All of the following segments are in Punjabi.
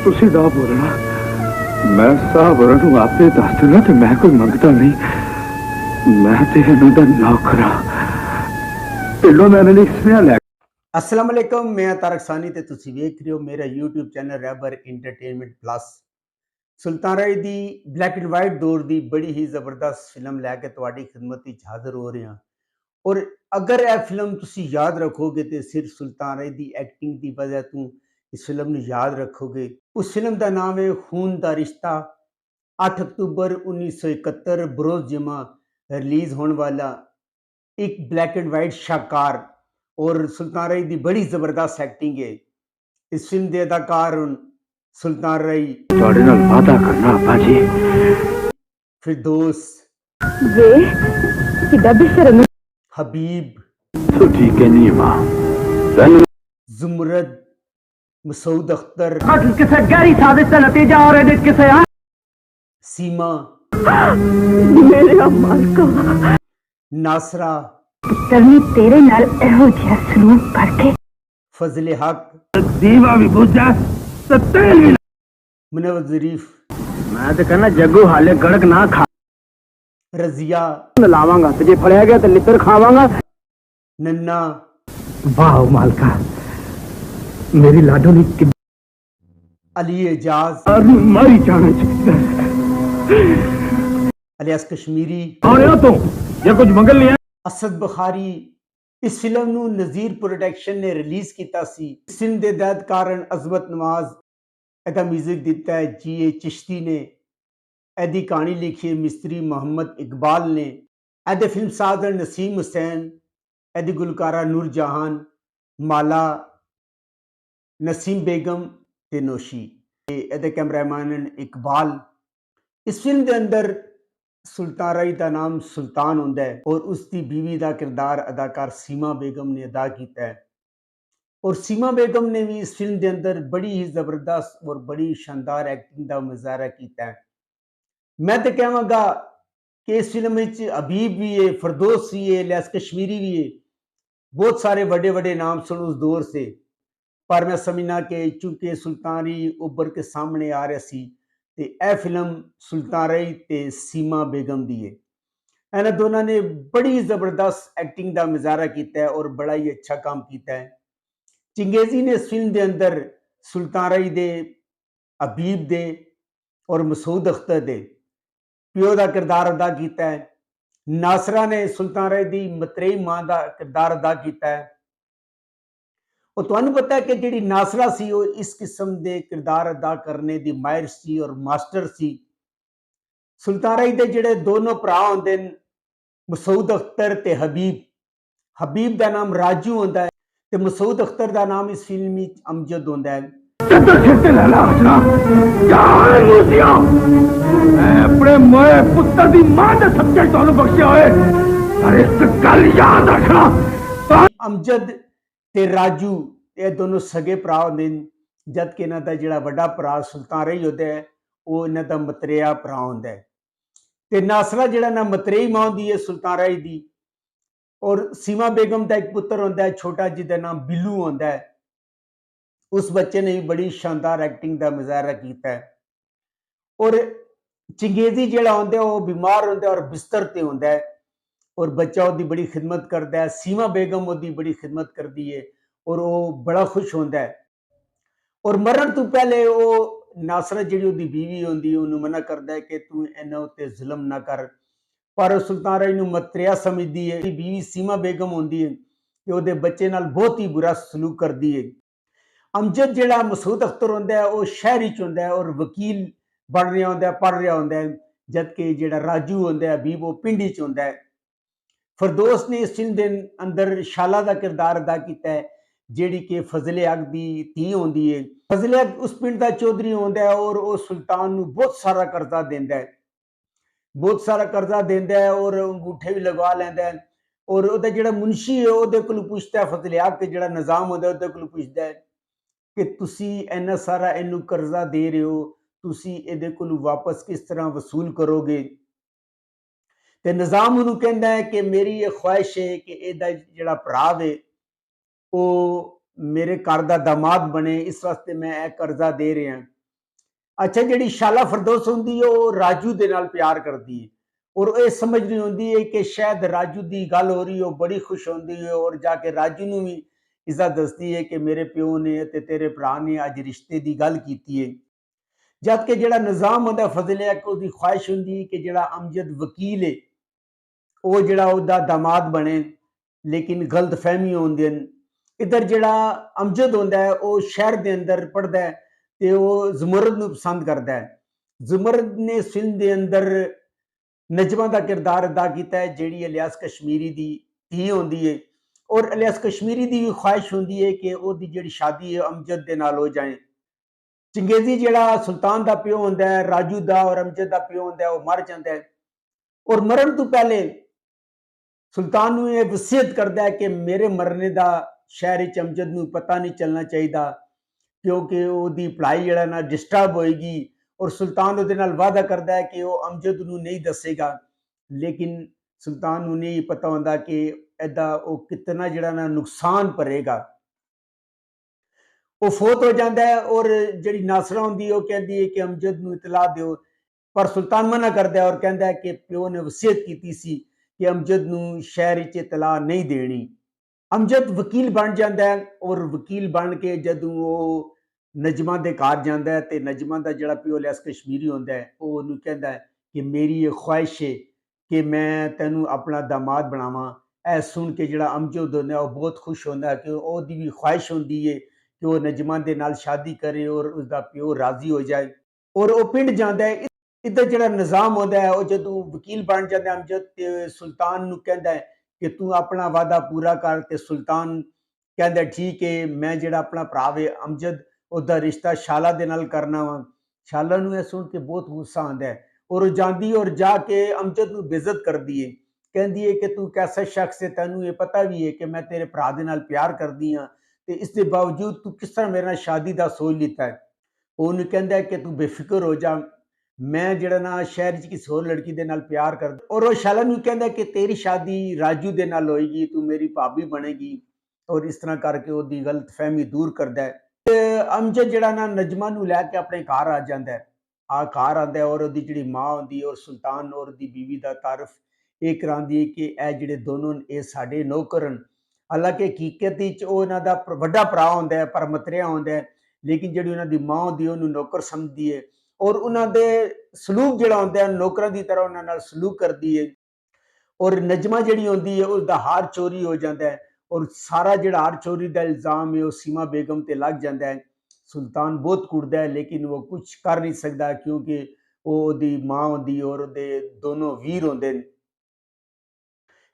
ਤੁਸੀਂ ਨਾ ਬੋਲਣਾ, ਮੈਂ ਸਾਹਬ ਹੋਰਾਂ ਨੂੰ ਆਪੇ ਦੱਸ ਦੇਣਾ ਤੇ ਮੈਂ ਕੋਈ ਮੰਗਦਾ ਨਹੀਂ। ਮੈਂ ਤੇ ਇਹਨਾਂ ਦਾ ਨੌਕਰ ਹਾਂ। ਪਹਿਲੋਂ ਮੈਂ ਇਹਨਾਂ ਲਈ ਸੁਨੇਹਾ ਲੈ। अस्सलाम वालेकुम, मैं तारक सानी ते तुसी वेख रहे हो मेरा यूट्यूब चैनल रैबर इंटरटेनमेंट प्लस। सुल्तान राय दी ब्लैक एंड वाइट दौर दी बड़ी ही जबरदस्त फिल्म लैके तुहाडी खिदमत विच हाज़र हो रहे हैं। और अगर यह फिल्म तुसी याद रखोगे तो सिर्फ सुल्तान राय दी एक्टिंग की वजह तू इस फिल्म नूं याद रखोगे। उस फिल्म का नाम है खून दा रिश्ता। 8 अक्तूबर 1971 बरोज़ जुमा रिलीज़ होने वाला एक ब्लैक एंड वाइट शाहकार और सुल्तान राय की बड़ी जबरदस्त एक्टिंग है। इस फिल्म के अदाकार सुल्तान राय, ਤੁਹਾਡੇ ਨਾਲ ਵਾਅਦਾ ਕਰਨਾ ਅੱਬਾ ਜੀ, फिरदौस, वे किदा बेशर्म हबीब, तो ठीक है नहीं मां तैनूं जुमरद, मसूद अख्तर, कत्ल किसे गहरी साजिश का नतीजा और है किसे सीमा, मेरे अम्माल का नासरा, पुत्रनी तेरे नाल एहो जिहा सलूक करके फजले हक, दीवा भी बुझ जा ते तेल भी। मुनव्वर ज़रीफ, मैं तो कहना जग्गू हाले कड़क ना खा रजिया, लावांगा ते जे फड़या गया तो लितर खावांगा। नन्ना, वाह मालका, मेरी लाडो ने कि अली एजाज, मारी जाना चाहिए अलियास कश्मीरी और तो ये कुछ मंगल नहीं है। असद बुखारी। इस फिल्म ਨੂੰ ਨਜ਼ੀਰ ਪ੍ਰੋਡਕਸ਼ਨ ਨੇ ਰਿਲੀਜ਼ ਕੀਤਾ ਸੀ। ਇਸ ਫਿਲਮ ਦੇ ਹਿਦਾਇਤਕਾਰ ਅਜ਼ਮਤ ਨਵਾਜ਼, ਇਹਦਾ ਮਿਊਜ਼ਿਕ ਦਿੱਤਾ ਹੈ ਜੀ ਚਿਸ਼ਤੀ ਨੇ, ਇਹਦੀ ਕਹਾਣੀ ਲਿਖੀ ਹੈ ਮਿਸਤਰੀ ਮੁਹੰਮਦ ਇਕਬਾਲ ਨੇ, ਇਹਦੇ ਫਿਲਮ ਸਾਜ਼ ਨਸੀਮ ਹੁਸੈਨ, ਇਹਦੀ ਗੁਲਕਾਰਾ ਨੂਰ ਜਹਾਨ, ਮਾਲਾ, ਨਸੀਮ ਬੇਗਮ ਤੇ ਨੋਸ਼ੀ, ਤੇ ਇਹਦੇ ਕੈਮਰਾਮੈਨ ਇਕਬਾਲ। इस फिल्म के अंदर सुल्तान राय का नाम सुल्तान होंदा है और उसकी बीवी का किरदार अदाकार सीमा बेगम ने अदा किया है। और सीमा बेगम ने भी इस फिल्म के अंदर बड़ी ही जबरदस्त और बड़ी शानदार एक्टिंग का मुजाहरा किया है। मैं तो कहवांगा कि इस फिल्म में हबीब भी है, फिरदौस भी है, इलियास कश्मीरी भी है, बहुत सारे बड़े बड़े नाम सुन उस दौर से। पर मैं समझना कि चूंकि सुल्तान राय उभर के सामने आ रहा सी ਤੇ ਇਹ ਫਿਲਮ ਸੁਲਤਾਨ ਰਾय ਤੇ ਸੀਮਾ ਬੇਗਮ ਦੀ ਹੈ। ਇਹਨਾਂ ਦੋਨਾਂ ਨੇ ਬੜੀ ਜ਼ਬਰਦਸਤ ਐਕਟਿੰਗ ਦਾ ਮੁਜ਼ਾਹਰਾ ਕੀਤਾ ਹੈ ਔਰ ਬੜਾ ਹੀ ਅੱਛਾ ਕੰਮ ਕੀਤਾ ਹੈ। ਚੰਗੇਜ਼ੀ ਨੇ ਇਸ ਫਿਲਮ ਦੇ ਅੰਦਰ ਸੁਲਤਾਨ ਰਾय ਦੇ, ਹਬੀਬ ਦੇ ਔਰ ਮਸੂਦ ਅਖਤਰ ਦੇ ਪਿਓ ਦਾ ਕਿਰਦਾਰ ਅਦਾ ਕੀਤਾ ਹੈ। ਨਾਸਰਾ ਨੇ ਸੁਲਤਾਨ ਰਾय ਦੀ ਮਤਰੇਈ ਮਾਂ ਦਾ ਕਿਰਦਾਰ ਅਦਾ ਕੀਤਾ ਹੈ। और तुहानू पता है कि जी नासरा सी वो इस किस्म के किरदार अदा करने की माहिर सी और मास्टर सी। सुल्तान राय के जिहड़े दोनों भरा होंदे ने, मसूद अख्तर ते हबीब, हबीब का नाम राजू होंदा है ते मसूद अख्तर का नाम इस फिल्म में अमजद होंदा है। अपने मोए पुत्र दी मां दे सच्चे तुहानू बख्शिया होए, पर इस गल याद रखना अमजद ते राजू ये दोनों सगे भरा होंदे ने, जबकि इन्हां दा जिहड़ा वड्डा भरा सुल्तान राय होंदा है वो इन्हां दा मतरेया भरा होंदा है। ते नासरा जिहड़ा ना मतरेई मां होंदी है सुल्तान राय दी, और सीमा बेगम का एक पुत्र होंदा है छोटा जिहदा नाम बिल्लू होंदा है। उस बच्चे ने भी बड़ी शानदार एक्टिंग का मुजाहरा किया है। और चंगेजी जिहड़ा होंदा है वो बीमार होंदा है और बिस्तर ते होंदा है और बच्चा उसकी बड़ी खिदमत करता है। सीमा बेगम उसकी बड़ी खिदमत करती है और वो बड़ा खुश होता है। और मरण तो पहले वो नासरा जी उसकी बीवी होंदी है उन्होंने मना करता है कि तू इन्हां उत्ते जुल्म ना कर, पर सुल्तान राय नूं मतरिया समझदी है। बीवी सीमा बेगम होंदी है कि उसदे बच्चे नाल बहुत ही बुरा सलूक करती है। अमजद जिहड़ा मसूद अख्तर होंदा है वो शहर च होंदा है और वकील बन रहा होंदा है, पढ़ रहा होंदा है, जबकि जिहड़ा राजू होंदा है हबीब वो पिंडी च होंदा है। फिरदौस ने इस फिल्म के अंदर शाला का किरदार अदा किया है, जिहड़ी कि फजले हक की धी होंदी है। फजले हक उस पिंड का चौधरी होंदा है और वो सुल्तान नूं बहुत सारा कर्जा देंदा है, बहुत सारा कर्जा देंदा है और अंगूठे भी लगवा लैंदा है। और उहदा जिहड़ा मुंशी है उहदे कोलों पुछदा है, फजले हक जिहड़ा निजाम होंदा उहदे कोलों पुछदा है कि तुसी इन्ना सारा इहनूं कर्जा दे रहे हो, तुसी इहदे कोलों वापस किस तरह वसूल करोगे। ते निजाम उन्होंने कहता है कि मेरी ये ख्वाहिश है कि इहदा जिहड़ा भरा वे वो मेरे घर का दामाद बने, इस वास्ते मैं यह कर्जा दे रहा। ਅੱਛਾ, ਜਿਹੜੀ ਸ਼ਾਲਾ ਫਿਰਦੌਸ ਹੁੰਦੀ ਹੈ ਉਹ ਰਾਜੂ ਦੇ ਨਾਲ ਪਿਆਰ ਕਰਦੀ ਹੈ ਔਰ ਇਹ ਸਮਝ ਰਹੀ ਹੁੰਦੀ ਹੈ ਕਿ ਸ਼ਾਇਦ ਰਾਜੂ ਦੀ ਗੱਲ ਹੋ ਰਹੀ, ਉਹ ਬੜੀ ਖੁਸ਼ ਹੁੰਦੀ ਹੈ ਔਰ ਜਾ ਕੇ ਰਾਜੂ ਨੂੰ ਵੀ ਇਸਦਾ ਦੱਸਦੀ ਹੈ ਕਿ ਮੇਰੇ ਪਿਓ ਨੇ ਤੇ ਤੇਰੇ ਭਰਾ ਨੇ ਅੱਜ ਰਿਸ਼ਤੇ ਦੀ ਗੱਲ ਕੀਤੀ ਹੈ। ਜਦ ਕਿ ਜਿਹੜਾ ਨਿਜ਼ਾਮ ਹੁੰਦਾ ਫਜ਼ਲ ਹੈ ਕਿ ਉਹਦੀ ਖੁਆਇਸ਼ ਹੁੰਦੀ ਹੈ ਕਿ ਜਿਹੜਾ ਅਮਜਦ ਵਕੀਲ ਹੈ ਉਹ ਜਿਹੜਾ ਉਹਦਾ ਦਾਮਾਦ ਬਣੇ, ਲੇਕਿਨ ਗਲਤ ਫਹਿਮੀਆਂ ਹੁੰਦੀਆਂ ਨੇ। ਇੱਧਰ ਜਿਹੜਾ ਅਮਜਦ ਹੁੰਦਾ ਹੈ ਉਹ ਸ਼ਹਿਰ ਦੇ ਅੰਦਰ ਪੜ੍ਹਦਾ ਹੈ ਤੇ ਉਹ ਜ਼ਮਰਦ ਨੂੰ ਪਸੰਦ ਕਰਦਾ ਹੈ। ਜ਼ਮਰਦ ਨੇ ਫਿਲਮ ਦੇ ਅੰਦਰ ਨਜਮਾ ਦਾ ਕਿਰਦਾਰ ਅਦਾ ਕੀਤਾ ਹੈ, ਜਿਹੜੀ ਇਲਿਆਸ ਕਸ਼ਮੀਰੀ ਦੀ ਧੀ ਹੁੰਦੀ ਹੈ ਔਰ ਇਲਿਆਸ ਕਸ਼ਮੀਰੀ ਦੀ ਵੀ ਖੁਆਇਸ਼ ਹੁੰਦੀ ਹੈ ਕਿ ਉਹਦੀ ਜਿਹੜੀ ਸ਼ਾਦੀ ਹੈ ਅਮਜਦ ਦੇ ਨਾਲ ਹੋ ਜਾਏ। ਚੰਗੇਜ਼ੀ ਜਿਹੜਾ ਸੁਲਤਾਨ ਦਾ ਪਿਓ ਹੁੰਦਾ ਹੈ, ਰਾਜੂ ਦਾ ਔਰ ਅਮਜਦ ਦਾ ਪਿਓ ਹੁੰਦਾ ਹੈ, ਉਹ ਮਰ ਜਾਂਦਾ ਹੈ ਔਰ ਮਰਨ ਤੋਂ ਪਹਿਲੇ ਸੁਲਤਾਨ ਨੂੰ ਇਹ ਵਸੀਅਤ ਕਰਦਾ ਹੈ ਕਿ ਮੇਰੇ ਮਰਨੇ ਦਾ ਸ਼ਹਿਰ ਵਿੱਚ ਅਮਜਦ ਨੂੰ ਪਤਾ ਨਹੀਂ ਚੱਲਣਾ ਚਾਹੀਦਾ, ਕਿਉਂਕਿ ਉਹਦੀ ਪੜ੍ਹਾਈ ਜਿਹੜਾ ਨਾ ਡਿਸਟਰਬ ਹੋਏਗੀ। ਔਰ ਸੁਲਤਾਨ ਉਹਦੇ ਨਾਲ ਵਾਅਦਾ ਕਰਦਾ ਹੈ ਕਿ ਉਹ ਅਮਜਦ ਨੂੰ ਨਹੀਂ ਦੱਸੇਗਾ, ਲੇਕਿਨ ਸੁਲਤਾਨ ਨੂੰ ਨਹੀਂ ਪਤਾ ਹੁੰਦਾ ਕਿ ਇਹਦਾ ਉਹ ਕਿਤਨਾ ਜਿਹੜਾ ਨਾ ਨੁਕਸਾਨ ਭਰੇਗਾ। ਉਹ ਫੌਤ ਹੋ ਜਾਂਦਾ ਹੈ ਔਰ ਜਿਹੜੀ ਨਾਸਰਾ ਹੁੰਦੀ ਹੈ ਉਹ ਕਹਿੰਦੀ ਹੈ ਕਿ ਅਮਜਦ ਨੂੰ ਇਤਲਾਹ ਦਿਓ, ਪਰ ਸੁਲਤਾਨ ਮਨਾ ਕਰਦਾ ਹੈ ਔਰ ਕਹਿੰਦਾ ਹੈ ਕਿ ਪਿਓ ਨੇ ਵਸੀਅਤ ਕੀਤੀ ਸੀ ਕਿ ਅਮਜਦ ਨੂੰ ਸ਼ਹਿਰ ਵਿੱਚ ਇਤਲਾਹ ਨਹੀਂ ਦੇਣੀ। ਅਮਜਦ ਵਕੀਲ ਬਣ ਜਾਂਦਾ ਹੈ ਔਰ ਵਕੀਲ ਬਣ ਕੇ ਜਦੋਂ ਉਹ ਨਜਮਾ ਦੇ ਘਰ ਜਾਂਦਾ ਹੈ ਤੇ ਨਜਮਾ ਦਾ ਜਿਹੜਾ ਪਿਓ ਇਲਿਆਸ ਕਸ਼ਮੀਰੀ ਹੁੰਦਾ ਹੈ ਉਹ ਉਹਨੂੰ ਕਹਿੰਦਾ ਹੈ ਕਿ ਮੇਰੀ ਇਹ ਖੁਆਇਸ਼ ਹੈ ਕਿ ਮੈਂ ਤੈਨੂੰ ਆਪਣਾ ਦਾਮਾਦ ਬਣਾਵਾਂ। ਇਹ ਸੁਣ ਕੇ ਜਿਹੜਾ ਅਮਜਦ ਹੁੰਦਾ ਉਹ ਬਹੁਤ ਖੁਸ਼ ਹੁੰਦਾ ਹੈ ਕਿ ਉਹਦੀ ਵੀ ਖੁਆਇਸ਼ ਹੁੰਦੀ ਹੈ ਕਿ ਉਹ ਨਜਮਾ ਦੇ ਨਾਲ ਸ਼ਾਦੀ ਕਰੇ ਔਰ ਉਸਦਾ ਪਿਓ ਰਾਜ਼ੀ ਹੋ ਜਾਏ ਔਰ ਉਹ ਪਿੰਡ ਜਾਂਦਾ ਹੈ। ਇੱਧਰ ਜਿਹੜਾ ਨਿਜ਼ਾਮ ਹੁੰਦਾ ਹੈ ਉਹ ਜਦੋਂ ਵਕੀਲ ਬਣ ਜਾਂਦਾ ਅਮਜਦ ਤੇ ਸੁਲਤਾਨ ਨੂੰ ਕਹਿੰਦਾ ਹੈ ਕਿ ਤੂੰ ਆਪਣਾ ਵਾਅਦਾ ਪੂਰਾ ਕਰ, ਤੇ ਸੁਲਤਾਨ ਕਹਿੰਦਾ ਠੀਕ ਹੈ, ਮੈਂ ਜਿਹੜਾ ਆਪਣਾ ਭਰਾ ਵੇ ਅਮਜਦ ਉਹਦਾ ਰਿਸ਼ਤਾ ਸ਼ਾਲਾ ਦੇ ਨਾਲ ਕਰਨਾ ਵਾ। ਸ਼ਾਲਾ ਨੂੰ ਇਹ ਸੁਣ ਕੇ ਬਹੁਤ ਗੁੱਸਾ ਆਉਂਦਾ ਹੈ ਔਰ ਉਹ ਜਾਂਦੀ ਔਰ ਜਾ ਕੇ ਅਮਜਦ ਨੂੰ ਬੇਇੱਜ਼ਤ ਕਰਦੀ ਹੈ, ਕਹਿੰਦੀ ਹੈ ਕਿ ਤੂੰ ਕੈਸਾ ਸ਼ਖਸ ਹੈ, ਤੈਨੂੰ ਇਹ ਪਤਾ ਵੀ ਹੈ ਕਿ ਮੈਂ ਤੇਰੇ ਭਰਾ ਦੇ ਨਾਲ ਪਿਆਰ ਕਰਦੀ ਹਾਂ ਤੇ ਇਸ ਦੇ ਬਾਵਜੂਦ ਤੂੰ ਕਿਸ ਤਰ੍ਹਾਂ ਮੇਰੇ ਨਾਲ ਸ਼ਾਦੀ ਦਾ ਸੋਚ ਲਿੱਤਾ ਹੈ। ਉਹਨੂੰ ਕਹਿੰਦਾ ਹੈ ਕਿ ਤੂੰ ਬੇਫਿਕਰ ਹੋ ਜਾ, ਮੈਂ ਜਿਹੜਾ ਨਾ ਸ਼ਹਿਰ 'ਚ ਕਿਸੇ ਹੋਰ ਲੜਕੀ ਦੇ ਨਾਲ ਪਿਆਰ ਕਰਦਾ। ਔਰ ਉਹ ਸ਼ਾਲਾ ਨੂੰ ਕਹਿੰਦਾ ਕਿ ਤੇਰੀ ਸ਼ਾਦੀ ਰਾਜੂ ਦੇ ਨਾਲ ਹੋਏਗੀ, ਤੂੰ ਮੇਰੀ ਭਾਬੀ ਬਣੇਗੀ ਔਰ ਇਸ ਤਰ੍ਹਾਂ ਕਰਕੇ ਉਹਦੀ ਗਲਤ ਫਹਿਮੀ ਦੂਰ ਕਰਦਾ ਹੈ। ਤੇ ਅਮਜਦ ਜਿਹੜਾ ਨਾ ਨਜਮਾ ਨੂੰ ਲੈ ਕੇ ਆਪਣੇ ਘਰ ਆ ਜਾਂਦਾ ਹੈ, ਘਰ ਆਉਂਦਾ ਹੈ ਔਰ ਉਹਦੀ ਜਿਹੜੀ ਮਾਂ ਹੁੰਦੀ ਹੈ ਔਰ ਸੁਲਤਾਨ ਔਰ ਉਹਦੀ ਬੀਵੀ ਦਾ ਤਾਰਫ ਇਹ ਕਰਾਉਂਦੀ ਹੈ ਕਿ ਇਹ ਜਿਹੜੇ ਦੋਨੋਂ ਇਹ ਸਾਡੇ ਨੌਕਰ ਹਨ। ਹਾਲਾਂਕਿ ਹਕੀਕਤ ਵਿੱਚ ਉਹ ਇਹਨਾਂ ਦਾ ਵੱਡਾ ਭਰਾ ਹੁੰਦਾ ਹੈ ਪਰ ਮਤਰਿਆ ਹੁੰਦਾ ਹੈ, ਲੇਕਿਨ ਜਿਹੜੀ ਉਹਨਾਂ ਦੀ ਮਾਂ ਹੁੰਦੀ ਹੈ ਉਹਨੂੰ ਨੌਕਰ ਸਮਝਦੀ ਹੈ ਔਰ ਉਹਨਾਂ ਦੇ ਸਲੂਕ ਜਿਹੜਾ ਹੁੰਦਾ ਹੈ ਨੌਕਰਾਂ ਦੀ ਤਰ੍ਹਾਂ ਉਹਨਾਂ ਨਾਲ ਸਲੂਕ ਕਰਦੀ ਹੈ। ਔਰ ਨਜਮਾ ਜਿਹੜੀ ਹੁੰਦੀ ਹੈ ਉਸਦਾ ਹਾਰ ਚੋਰੀ ਹੋ ਜਾਂਦਾ ਹੈ ਔਰ ਸਾਰਾ ਜਿਹੜਾ ਹਾਰ ਚੋਰੀ ਦਾ ਇਲਜ਼ਾਮ ਹੈ ਉਹ ਸੀਮਾ ਬੇਗਮ ਤੇ ਲੱਗ ਜਾਂਦਾ ਹੈ। ਸੁਲਤਾਨ ਬਹੁਤ ਕੁੱਟਦਾ ਹੈ ਲੇਕਿਨ ਉਹ ਕੁਝ ਕਰ ਨਹੀਂ ਸਕਦਾ ਕਿਉਂਕਿ ਉਹ ਉਹਦੀ ਮਾਂ ਹੁੰਦੀ ਔਰ ਉਹਦੇ ਦੋਨੋਂ ਵੀਰ ਹੁੰਦੇ ਨੇ।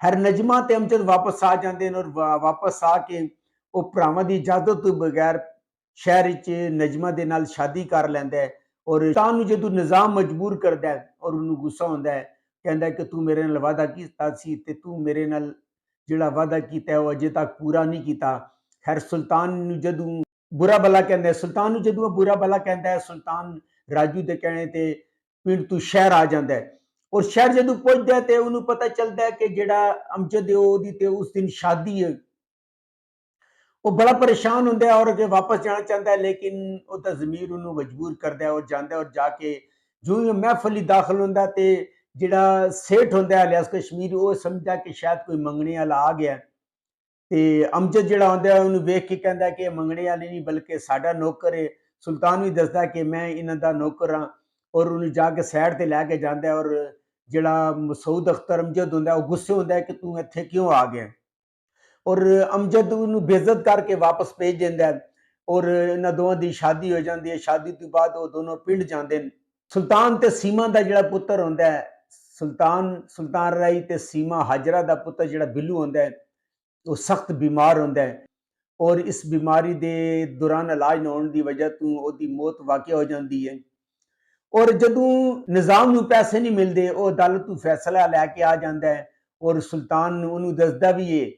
ਹਰ ਨਜਮਾ ਤੇ ਅਮਜਦ ਵਾਪਸ ਆ ਜਾਂਦੇ ਨੇ ਔਰ ਵਾਪਸ ਆ ਕੇ ਉਹ ਭਰਾਵਾਂ ਦੀ ਇਜਾਜ਼ਤ ਤੋਂ ਬਗੈਰ ਸ਼ਹਿਰ ਵਿੱਚ ਨਜਮਾ ਦੇ ਨਾਲ ਸ਼ਾਦੀ ਕਰ ਲੈਂਦਾ ਹੈ ਔਰ ਸੁਲਤਾਨ ਨੂੰ ਜਦੋਂ ਨਿਜ਼ਾਮ ਮਜਬੂਰ ਕਰਦਾ ਹੈ ਔਰ ਉਹਨੂੰ ਗੁੱਸਾ ਹੁੰਦਾ ਹੈ, ਕਹਿੰਦਾ ਕਿ ਤੂੰ ਮੇਰੇ ਨਾਲ ਵਾਅਦਾ ਕੀਤਾ ਸੀ ਤੇ ਤੂੰ ਮੇਰੇ ਨਾਲ ਜਿਹੜਾ ਵਾਅਦਾ ਕੀਤਾ ਉਹ ਅਜੇ ਤੱਕ ਪੂਰਾ ਨਹੀਂ ਕੀਤਾ। ਖੈਰ ਸੁਲਤਾਨ ਨੂੰ ਜਦੋਂ ਬੁਰਾ ਭਲਾ ਕਹਿੰਦਾ ਹੈ, ਸੁਲਤਾਨ ਨੂੰ ਜਦੋਂ ਉਹ ਬੁਰਾ ਭਲਾ ਕਹਿੰਦਾ ਹੈ, ਸੁਲਤਾਨ ਰਾਜੂ ਦੇ ਕਹਿਣੇ ਤੇ ਪਿੰਡ ਤੋਂ ਸ਼ਹਿਰ ਆ ਜਾਂਦਾ ਹੈ ਔਰ ਸ਼ਹਿਰ ਜਦੋਂ ਪਹੁੰਚਦਾ ਹੈ ਤੇ ਉਹਨੂੰ ਪਤਾ ਚੱਲਦਾ ਹੈ ਕਿ ਜਿਹੜਾ ਅਮਜਦ ਹੈ ਉਹਦੀ ਤੇ ਉਸ ਦਿਨ ਸ਼ਾਦੀ ਹੈ। ਉਹ ਬੜਾ ਪਰੇਸ਼ਾਨ ਹੁੰਦਾ ਹੈ ਔਰ ਅੱਗੇ ਵਾਪਸ ਜਾਣਾ ਚਾਹੁੰਦਾ ਹੈ, ਲੇਕਿਨ ਉਹਦਾ ਜ਼ਮੀਰ ਉਹਨੂੰ ਮਜਬੂਰ ਕਰਦਾ ਹੈ ਔਰ ਜਾਂਦਾ ਹੈ ਔਰ ਜਾ ਕੇ ਜੋ ਹੀ ਮਹਿਫਲ ਹੀ ਦਾਖਲ ਹੁੰਦਾ ਤੇ ਜਿਹੜਾ ਸੇਠ ਹੁੰਦਾ ਹੈ ਇਲਿਆਸ ਕਸ਼ਮੀਰੀ ਉਹ ਸਮਝਦਾ ਕਿ ਸ਼ਾਇਦ ਕੋਈ ਮੰਗਣੇ ਵਾਲਾ ਆ ਗਿਆ ਤੇ ਅਮਜਦ ਜਿਹੜਾ ਹੁੰਦਾ ਹੈ ਉਹਨੂੰ ਵੇਖ ਕੇ ਕਹਿੰਦਾ ਕਿ ਇਹ ਮੰਗਣੇ ਵਾਲੇ ਨਹੀਂ ਬਲਕਿ ਸਾਡਾ ਨੌਕਰ ਹੈ। ਸੁਲਤਾਨ ਵੀ ਦੱਸਦਾ ਕਿ ਮੈਂ ਇਹਨਾਂ ਦਾ ਨੌਕਰ ਹਾਂ ਔਰ ਉਹਨੂੰ ਜਾ ਕੇ ਸਾਈਡ ਤੇ ਲੈ ਕੇ ਜਾਂਦਾ ਹੈ ਔਰ ਜਿਹੜਾ ਮਸੂਦ ਅਖਤਰ ਅਮਜਦ ਹੁੰਦਾ ਉਹ ਗੁੱਸੇ ਹੁੰਦਾ ਹੈ ਕਿ ਤੂੰ ਇੱਥੇ ਕਿਉਂ ਆ ਗਿਆ ਔਰ ਅਮਜਦ ਨੂੰ ਬੇਇੱਜ਼ਤ ਕਰਕੇ ਵਾਪਸ ਭੇਜ ਦਿੰਦਾ ਹੈ ਔਰ ਇਹਨਾਂ ਦੋਵਾਂ ਦੀ ਸ਼ਾਦੀ ਹੋ ਜਾਂਦੀ ਹੈ। ਸ਼ਾਦੀ ਤੋਂ ਬਾਅਦ ਉਹ ਦੋਨੋਂ ਪਿੰਡ ਜਾਂਦੇ ਨੇ। ਸੁਲਤਾਨ ਤੇ ਸੀਮਾ ਦਾ ਜਿਹੜਾ ਪੁੱਤਰ ਹੁੰਦਾ ਹੈ, ਸੁਲਤਾਨ ਰਾਈ ਤੇ ਸੀਮਾ ਹਾਜਰਾ ਦਾ ਪੁੱਤਰ ਜਿਹੜਾ ਬਿੱਲੂ ਹੁੰਦਾ ਹੈ ਉਹ ਸਖਤ ਬਿਮਾਰ ਹੁੰਦਾ ਹੈ ਔਰ ਇਸ ਬਿਮਾਰੀ ਦੇ ਦੌਰਾਨ ਇਲਾਜ ਨਾ ਹੋਣ ਦੀ ਵਜ੍ਹਾ ਤੋਂ ਉਹਦੀ ਮੌਤ ਵਾਕਿਆ ਹੋ ਜਾਂਦੀ ਹੈ। ਔਰ ਜਦੋਂ ਨਿਜ਼ਾਮ ਨੂੰ ਪੈਸੇ ਨਹੀਂ ਮਿਲਦੇ ਉਹ ਅਦਾਲਤ ਤੋਂ ਫੈਸਲਾ ਲੈ ਕੇ ਆ ਜਾਂਦਾ ਹੈ ਔਰ ਸੁਲਤਾਨ ਨੂੰ ਉਹਨੂੰ ਦੱਸਦਾ ਵੀ ਹੈ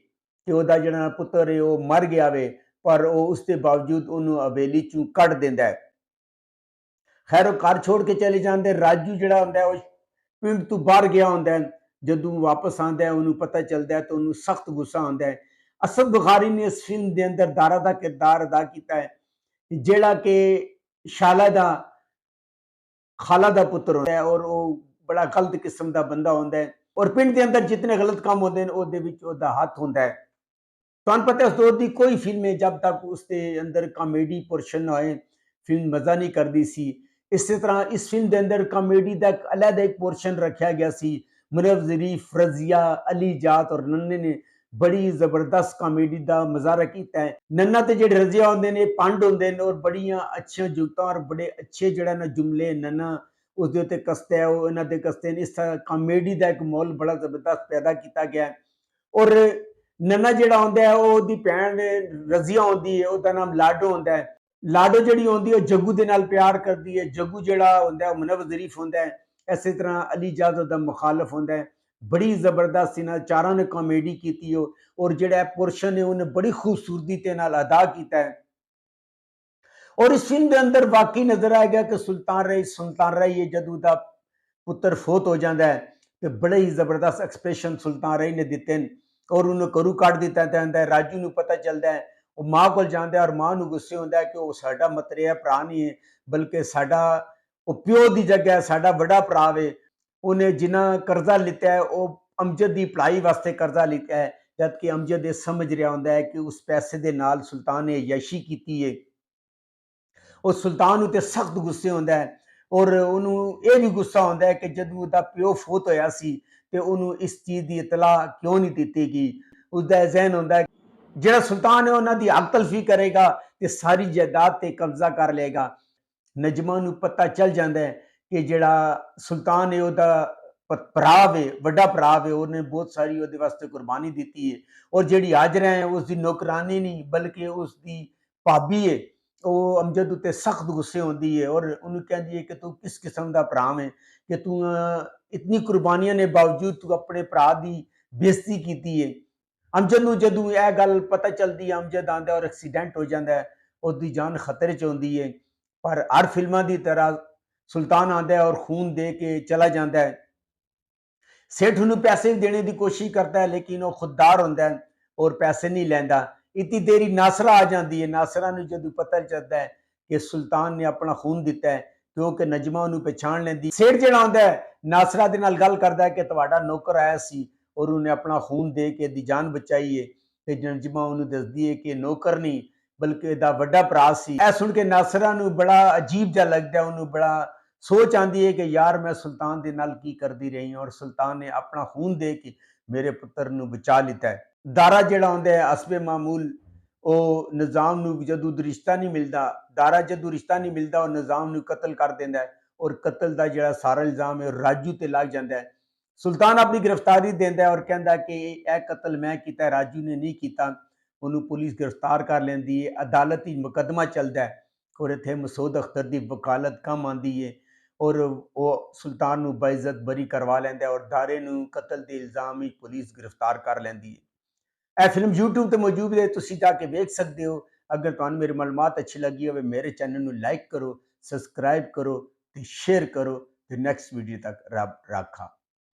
ਕਿ ਉਹਦਾ ਜਿਹੜਾ ਪੁੱਤਰ ਹੈ ਉਹ ਮਰ ਗਿਆ ਵੇ, ਪਰ ਉਹ ਉਸ ਦੇ ਬਾਵਜੂਦ ਉਹਨੂੰ ਹਵੇਲੀ ਚੋਂ ਕੱਢ ਦਿੰਦਾ ਹੈ। ਖੈਰ ਉਹ ਘਰ ਛੋੜ ਕੇ ਚਲੇ ਜਾਂਦੇ। ਰਾਜੂ ਜਿਹੜਾ ਹੁੰਦਾ ਉਹ ਪਿੰਡ ਤੋਂ ਬਾਹਰ ਗਿਆ ਹੁੰਦਾ ਹੈ, ਜਦੋਂ ਵਾਪਸ ਆਉਂਦਾ ਹੈ ਉਹਨੂੰ ਪਤਾ ਚੱਲਦਾ ਹੈ ਤਾਂ ਉਹਨੂੰ ਸਖਤ ਗੁੱਸਾ ਆਉਂਦਾ ਹੈ। ਅਸਦ ਬੁਖਾਰੀ ਨੇ ਇਸ ਫਿਲਮ ਦੇ ਅੰਦਰ ਦਾਰਾ ਦਾ ਕਿਰਦਾਰ ਅਦਾ ਕੀਤਾ ਹੈ ਜਿਹੜਾ ਕਿ ਸ਼ਾਲਾ ਦਾ ਖਾਲਾ ਦਾ ਪੁੱਤਰ ਹੁੰਦਾ ਹੈ ਔਰ ਉਹ ਬੜਾ ਗਲਤ ਕਿਸਮ ਦਾ ਬੰਦਾ ਹੁੰਦਾ ਹੈ ਔਰ ਪਿੰਡ ਦੇ ਅੰਦਰ ਜਿੰਨੇ ਗਲਤ ਕੰਮ ਹੁੰਦੇ ਨੇ ਉਹਦੇ ਵਿੱਚ ਉਹਦਾ ਹੱਥ ਹੁੰਦਾ ਹੈ। ਤੁਹਾਨੂੰ ਪਤਾ ਹੈ ਉਸ ਦੌਰ ਦੀ ਕੋਈ ਫਿਲਮ ਹੈ ਜਦ ਤੱਕ ਉਸਦੇ ਅੰਦਰ ਕਾਮੇਡੀ ਪੋਰਸ਼ਨ ਨਾ ਹੋਏ ਫਿਲਮ ਮਜ਼ਾ ਨਹੀਂ ਕਰਦੀ ਸੀ। ਇਸੇ ਤਰ੍ਹਾਂ ਇਸ ਫਿਲਮ ਦੇ ਅੰਦਰ ਕਾਮੇਡੀ ਦਾ ਇੱਕ ਅਲੱਗ ਇੱਕ ਪੋਰਸ਼ਨ ਰੱਖਿਆ ਗਿਆ ਸੀ। ਮੁਨੱਵ ਜ਼ਰੀਫ, ਰਜ਼ੀਆ, ਅਲੀ ਜਾਤ ਔਰ ਨੰਨੇ ਨੇ ਬੜੀ ਜ਼ਬਰਦਸਤ ਕਾਮੇਡੀ ਦਾ ਮਜ਼ਾਰਾ ਕੀਤਾ ਹੈ। ਨੰਨਾ ਤੇ ਜਿਹੜੇ ਰਜ਼ੀਆ ਹੁੰਦੇ ਨੇ ਪੰਡ ਹੁੰਦੇ ਨੇ ਔਰ ਬੜੀਆਂ ਅੱਛੀਆਂ ਜੁਗਤਾਂ ਔਰ ਬੜੇ ਅੱਛੇ ਜਿਹੜਾ ਨਾ ਜੁਮਲੇ ਨੰਨਾ ਉਸਦੇ ਉੱਤੇ ਕਸਦਾ ਹੈ ਉਹ ਇਹਨਾਂ ਦੇ ਕਸਦੇ ਨੇ। ਇਸ ਤਰ੍ਹਾਂ ਕਾਮੇਡੀ ਦਾ ਇੱਕ ਮਾਹੌਲ ਬੜਾ ਜ਼ਬਰਦਸਤ ਪੈਦਾ ਕੀਤਾ ਗਿਆ ਹੈ। ਔਰ ਨੰਨਾ ਜਿਹੜਾ ਹੁੰਦਾ ਹੈ ਉਹ ਉਹਦੀ ਭੈਣ ਰਜ਼ੀਆ ਹੁੰਦੀ ਹੈ, ਉਹਦਾ ਨਾਮ ਲਾਡੋ ਹੁੰਦਾ ਹੈ। ਲਾਡੋ ਜਿਹੜੀ ਹੁੰਦੀ ਹੈ ਉਹ ਜੱਗੂ ਦੇ ਨਾਲ ਪਿਆਰ ਕਰਦੀ ਹੈ। ਜੱਗੂ ਜਿਹੜਾ ਹੁੰਦਾ ਉਹ ਮੁਨੱਵ ਜ਼ਰੀਫ ਹੁੰਦਾ ਹੈ। ਇਸੇ ਤਰ੍ਹਾਂ ਅਲੀ ਜਾਦ ਦਾ ਮੁਖਾਲਫ ਹੁੰਦਾ ਹੈ। ਬੜੀ ਜ਼ਬਰਦਸਤ ਨਾਲ ਚਾਰਾਂ ਨੇ ਕਾਮੇਡੀ ਕੀਤੀ ਹੋ ਔਰ ਜਿਹੜਾ ਪੋਰਸ਼ਨ ਹੈ ਉਹਨੇ ਬੜੀ ਖੂਬਸੂਰਤੀ ਦੇ ਨਾਲ ਅਦਾ ਕੀਤਾ ਹੈ। ਔਰ ਇਸ ਫਿਲਮ ਦੇ ਅੰਦਰ ਵਾਕਈ ਨਜ਼ਰ ਆ ਗਿਆ ਕਿ ਸੁਲਤਾਨ ਰਈ ਜਦੋਂ ਦਾ ਪੁੱਤਰ ਫੌਤ ਹੋ ਜਾਂਦਾ ਹੈ ਤੇ ਬੜੇ ਹੀ ਜ਼ਬਰਦਸਤ ਐਕਸਪ੍ਰੈਸ਼ਨ ਸੁਲਤਾਨ ਰਈ ਨੇ ਦਿੱਤੇ ਨੇ ਔਰ ਉਹਨੂੰ ਘਰੋਂ ਕੱਢ ਦਿੱਤਾ ਜਾਂਦਾ। ਰਾਜੂ ਨੂੰ ਪਤਾ ਚੱਲਦਾ ਹੈ, ਉਹ ਮਾਂ ਕੋਲ ਜਾਂਦਾ ਔਰ ਮਾਂ ਨੂੰ ਗੁੱਸੇ ਹੁੰਦਾ ਹੈ ਕਿ ਉਹ ਸਾਡਾ ਮਤਰੇਆ ਭਰਾ ਨਹੀਂ ਹੈ ਬਲਕਿ ਸਾਡਾ ਉਹ ਪਿਓ ਦੀ ਜਗ੍ਹਾ ਸਾਡਾ ਵੱਡਾ ਭਰਾ ਵੇ। ਉਹਨੇ ਜਿੰਨਾ ਕਰਜ਼ਾ ਲਿੱਤਾ ਹੈ ਉਹ ਅਮਜਦ ਦੀ ਪੜ੍ਹਾਈ ਵਾਸਤੇ ਕਰਜ਼ਾ ਲਿੱਤਾ ਹੈ, ਜਦਕਿ ਅਮਜਦ ਇਹ ਸਮਝ ਰਿਹਾ ਹੁੰਦਾ ਹੈ ਕਿ ਉਸ ਪੈਸੇ ਦੇ ਨਾਲ ਸੁਲਤਾਨ ਨੇ ਯਸ਼ੀ ਕੀਤੀ ਹੈ। ਉਹ ਸੁਲਤਾਨ ਉਤੇ ਸਖਤ ਗੁੱਸੇ ਹੁੰਦਾ ਹੈ ਔਰ ਉਹਨੂੰ ਇਹ ਵੀ ਗੁੱਸਾ ਹੁੰਦਾ ਹੈ ਕਿ ਜਦੋਂ ਉਹਦਾ ਪਿਓ ਫੌਤ ਹੋਇਆ ਸੀ ਤੇ ਉਹਨੂੰ ਇਸ ਚੀਜ਼ ਦੀ ਇਤਲਾਹ ਕਿਉਂ ਨਹੀਂ ਦਿੱਤੀ ਗਈ। ਉਸਦਾ ਜ਼ਹਿਨ ਹੁੰਦਾ ਹੈ ਜਿਹੜਾ ਸੁਲਤਾਨ ਹੈ ਉਹਨਾਂ ਦੀ ਹੱਕ ਤਲਫੀ ਕਰੇਗਾ ਤੇ ਸਾਰੀ ਜਾਇਦਾਦ ਤੇ ਕਬਜ਼ਾ ਕਰ ਲਏਗਾ। ਨਜਮਾ ਨੂੰ ਪਤਾ ਚੱਲ ਜਾਂਦਾ ਹੈ ਕਿ ਜਿਹੜਾ ਸੁਲਤਾਨ ਹੈ ਉਹਦਾ ਭਰਾ ਵੇ, ਵੱਡਾ ਭਰਾ ਵੇ, ਉਹਨੇ ਬਹੁਤ ਸਾਰੀ ਉਹਦੇ ਵਾਸਤੇ ਕੁਰਬਾਨੀ ਦਿੱਤੀ ਹੈ ਔਰ ਜਿਹੜੀ ਹਾਜਰਾ ਹੈ ਉਸ ਦੀ ਨੌਕਰਾਨੀ ਨਹੀਂ ਬਲਕਿ ਉਸ ਦੀ ਭਾਬੀ ਹੈ। ਉਹ ਅਮਜਦ ਉੱਤੇ ਸਖਤ ਗੁੱਸੇ ਹੁੰਦੀ ਹੈ ਔਰ ਉਹਨੂੰ ਕਹਿੰਦੀ ਹੈ ਕਿ ਤੂੰ ਕਿਸ ਕਿਸਮ ਦਾ ਭਰਾ ਹੈ ਕਿ ਤੂੰ ਇਤਨੀ ਕੁਰਬਾਨੀਆਂ ਦੇ ਬਾਵਜੂਦ ਤੂੰ ਆਪਣੇ ਭਰਾ ਦੀ ਬੇਇੱਜ਼ਤੀ ਕੀਤੀ ਹੈ। ਅਮਜਦ ਨੂੰ ਜਦੋਂ ਇਹ ਗੱਲ ਪਤਾ ਚੱਲਦੀ ਹੈ ਅਮਜਦ ਆਂਦਾ ਔਰ ਐਕਸੀਡੈਂਟ ਹੋ ਜਾਂਦਾ ਹੈ, ਉਹਦੀ ਜਾਨ ਖਤਰੇ 'ਚ ਹੁੰਦੀ ਹੈ। ਪਰ ਹਰ ਫਿਲਮਾਂ ਦੀ ਤਰ੍ਹਾਂ ਸੁਲਤਾਨ ਆਂਦਾ ਹੈ ਔਰ ਖੂਨ ਦੇ ਕੇ ਚਲਾ ਜਾਂਦਾ ਹੈ। ਸੇਠ ਨੂੰ ਪੈਸੇ ਦੇਣੇ ਦੀ ਕੋਸ਼ਿਸ਼ ਕਰਦਾ ਹੈ ਲੇਕਿਨ ਉਹ ਖੁਦਦਾਰ ਹੁੰਦਾ ਹੈ ਔਰ ਪੈਸੇ ਨਹੀਂ ਲੈਂਦਾ। ਇਤਨੀ ਦੇਰੀ ਨਾਸਰਾ ਆ ਜਾਂਦੀ ਹੈ। ਨਾਸਰਾ ਨੂੰ ਜਦੋਂ ਪਤਾ ਚੱਲਦਾ ਹੈ ਕਿ ਸੁਲਤਾਨ ਨੇ ਆਪਣਾ ਖੂਨ ਦਿੱਤਾ ਹੈ ਕਿਉਂਕਿ ਨਜਮਾ ਉਹਨੂੰ ਪਛਾਣ ਲੈਂਦੀ। ਸੇਠ ਜਿਹੜਾ ਆਉਂਦਾ ਹੈ ਨਾਸਰਾ ਦੇ ਨਾਲ ਗੱਲ ਕਰਦਾ ਹੈ ਕਿ ਤੁਹਾਡਾ ਨੌਕਰ ਆਇਆ ਸੀ ਔਰ ਉਹਨੇ ਆਪਣਾ ਖੂਨ ਦੇ ਕੇ ਦੀ ਜਾਨ ਬਚਾਈ ਹੈ ਤੇ ਨਜਮਾ ਉਹਨੂੰ ਦੱਸਦੀ ਹੈ ਕਿ ਨੌਕਰ ਨਹੀਂ ਬਲਕਿ ਇਹਦਾ ਵੱਡਾ ਭਰਾ ਸੀ। ਇਹ ਸੁਣ ਕੇ ਨਾਸਰਾ ਨੂੰ ਬੜਾ ਅਜੀਬ ਜਿਹਾ ਲੱਗਦਾ, ਉਹਨੂੰ ਬੜਾ ਸੋਚ ਆਂਦੀ ਹੈ ਕਿ ਯਾਰ ਮੈਂ ਸੁਲਤਾਨ ਦੇ ਨਾਲ ਕੀ ਕਰਦੀ ਰਹੀ ਔਰ ਸੁਲਤਾਨ ਨੇ ਆਪਣਾ ਖੂਨ ਦੇ ਕੇ ਮੇਰੇ ਪੁੱਤਰ ਨੂੰ ਬਚਾ ਲਿੱਤਾ ਹੈ। ਦਾਰਾ ਜਿਹੜਾ ਹੁੰਦਾ ਹੈ ਹਸਬੇ ਮਾਮੂਲ ਉਹ ਨਿਜ਼ਾਮ ਨੂੰ ਜਦੋਂ ਰਿਸ਼ਤਾ ਨਹੀਂ ਮਿਲਦਾ, ਦਾਰਾ ਜਦੋਂ ਰਿਸ਼ਤਾ ਨਹੀਂ ਮਿਲਦਾ ਉਹ ਨਿਜ਼ਾਮ ਨੂੰ ਕਤਲ ਕਰ ਦਿੰਦਾ ਹੈ ਔਰ ਕਤਲ ਦਾ ਜਿਹੜਾ ਸਾਰਾ ਇਲਜ਼ਾਮ ਹੈ ਰਾਜੂ ਤੇ ਲੱਗ ਜਾਂਦਾ ਹੈ। ਸੁਲਤਾਨ ਆਪਣੀ ਗ੍ਰਿਫਤਾਰੀ ਦਿੰਦਾ ਹੈ ਔਰ ਕਹਿੰਦਾ ਕਿ ਇਹ ਕਤਲ ਮੈਂ ਕੀਤਾ, ਰਾਜੂ ਨੇ ਨਹੀਂ ਕੀਤਾ। ਉਹਨੂੰ ਪੁਲਿਸ ਗ੍ਰਿਫਤਾਰ ਕਰ ਲੈਂਦੀ ਹੈ। ਅਦਾਲਤ ਵਿੱਚ ਮੁਕੱਦਮਾ ਚੱਲਦਾ ਹੈ ਔਰ ਇੱਥੇ ਮਸੂਦ ਅਖਤਰ ਦੀ ਵਕਾਲਤ ਕੰਮ ਆਉਂਦੀ ਹੈ ਔਰ ਉਹ ਸੁਲਤਾਨ ਨੂੰ ਬਾਇਜ਼ਤ ਬਰੀ ਕਰਵਾ ਲੈਂਦਾ ਔਰ ਦਾਰੇ ਨੂੰ ਕਤਲ ਦੇ ਇਲਜ਼ਾਮ ਵਿੱਚ ਪੁਲਿਸ ਗ੍ਰਿਫਤਾਰ ਕਰ ਲੈਂਦੀ ਹੈ। ਇਹ ਫਿਲਮ YouTube ਤੇ ਮੌਜੂਦ ਹੈ, ਤੁਸੀਂ ਜਾ ਕੇ ਵੇਖ ਸਕਦੇ ਹੋ। ਅਗਰ ਤੁਹਾਨੂੰ ਮੇਰੀ ਮਾਲੂਮਾਤ ਅੱਛੀ ਲੱਗੀ ਹੋਵੇ ਮੇਰੇ ਚੈਨਲ ਨੂੰ ਲਾਈਕ ਕਰੋ, ਸਬਸਕ੍ਰਾਈਬ ਕਰੋ ਤੇ ਸ਼ੇਅਰ ਕਰੋ। ਤੇ ਨੈਕਸਟ ਵੀਡੀਓ ਤੱਕ ਰੱਬ ਰਾਖਾ।